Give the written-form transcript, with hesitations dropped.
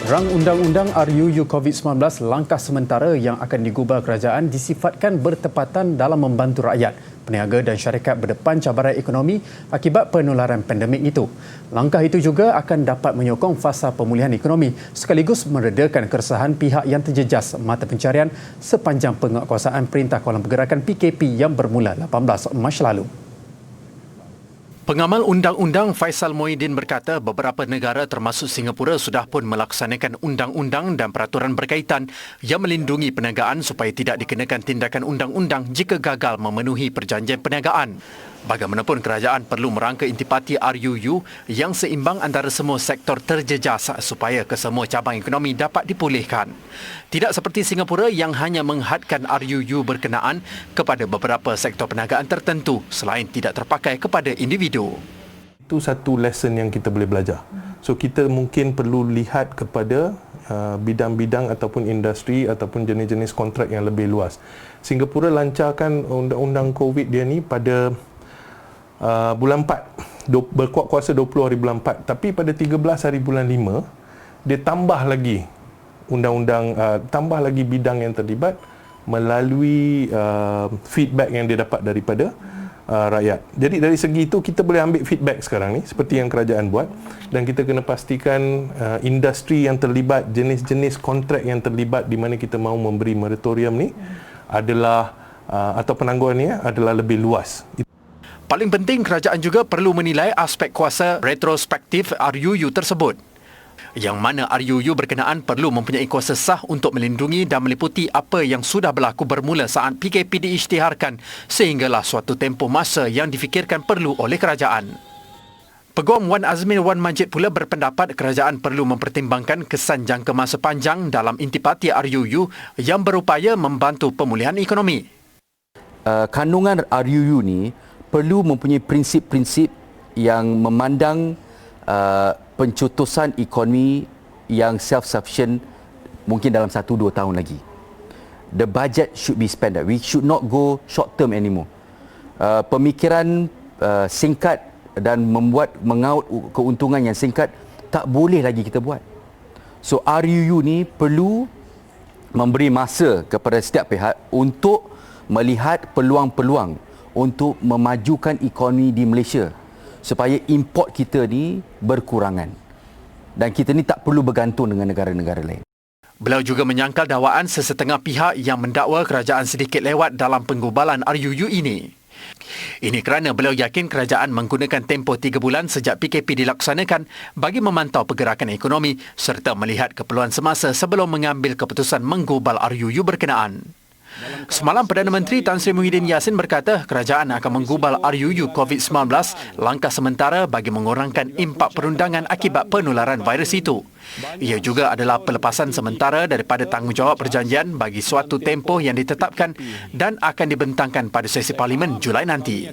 Rang Undang-Undang RUU COVID-19 langkah sementara yang akan digubal kerajaan disifatkan bertepatan dalam membantu rakyat, peniaga dan syarikat berdepan cabaran ekonomi akibat penularan pandemik itu. Langkah itu juga akan dapat menyokong fasa pemulihan ekonomi sekaligus meredakan keresahan pihak yang terjejas mata pencarian sepanjang penguatkuasaan Perintah Kawalan Pergerakan PKP yang bermula 18 Mac lalu. Pengamal undang-undang Faisal Moidin berkata beberapa negara termasuk Singapura sudah pun melaksanakan undang-undang dan peraturan berkaitan yang melindungi perniagaan supaya tidak dikenakan tindakan undang-undang jika gagal memenuhi perjanjian perniagaan. Bagaimanapun kerajaan perlu merangka intipati RUU yang seimbang antara semua sektor terjejas supaya kesemua cabang ekonomi dapat dipulihkan. Tidak seperti Singapura yang hanya menghadkan RUU berkenaan kepada beberapa sektor perniagaan tertentu selain tidak terpakai kepada individu. Itu satu lesson yang kita boleh belajar. So kita mungkin perlu lihat kepada bidang-bidang ataupun industri ataupun jenis-jenis kontrak yang lebih luas. Singapura lancarkan undang-undang COVID dia ni pada bulan 4, berkuat kuasa 20 hari bulan 4, tapi pada 13 hari bulan 5 dia tambah lagi undang-undang, tambah lagi bidang yang terlibat melalui feedback yang dia dapat daripada rakyat. Jadi dari segi itu kita boleh ambil feedback sekarang ni seperti yang kerajaan buat, dan kita kena pastikan industri yang terlibat, jenis-jenis kontrak yang terlibat di mana kita mahu memberi moratorium ni adalah atau penangguhan ni adalah lebih luas. Paling penting, kerajaan juga perlu menilai aspek kuasa retrospektif RUU tersebut, yang mana RUU berkenaan perlu mempunyai kuasa sah untuk melindungi dan meliputi apa yang sudah berlaku bermula saat PKP diisytiharkan sehinggalah suatu tempoh masa yang difikirkan perlu oleh kerajaan. Peguam Wan Azmin Wan Majid pula berpendapat kerajaan perlu mempertimbangkan kesan jangka masa panjang dalam intipati RUU yang berupaya membantu pemulihan ekonomi. Kandungan RUU ni perlu mempunyai prinsip-prinsip yang memandang pencetusan ekonomi yang self-sufficient mungkin dalam 1-2 tahun lagi. The budget should be spent. We should not go short term anymore. Pemikiran singkat dan mengaut keuntungan yang singkat tak boleh lagi kita buat. So RUU ni perlu memberi masa kepada setiap pihak untuk melihat peluang-peluang untuk memajukan ekonomi di Malaysia supaya import kita ni berkurangan dan kita ni tak perlu bergantung dengan negara-negara lain. Beliau juga menyangkal dakwaan sesetengah pihak yang mendakwa kerajaan sedikit lewat dalam penggubalan RUU ini. Ini kerana beliau yakin kerajaan menggunakan tempoh 3 bulan sejak PKP dilaksanakan bagi memantau pergerakan ekonomi serta melihat keperluan semasa sebelum mengambil keputusan menggubal RUU berkenaan. Semalam Perdana Menteri Tan Sri Muhyiddin Yassin berkata kerajaan akan menggubal RUU COVID-19 langkah sementara bagi mengurangkan impak perundangan akibat penularan virus itu. Ia juga adalah pelepasan sementara daripada tanggungjawab perjanjian bagi suatu tempoh yang ditetapkan dan akan dibentangkan pada sesi Parlimen Julai nanti.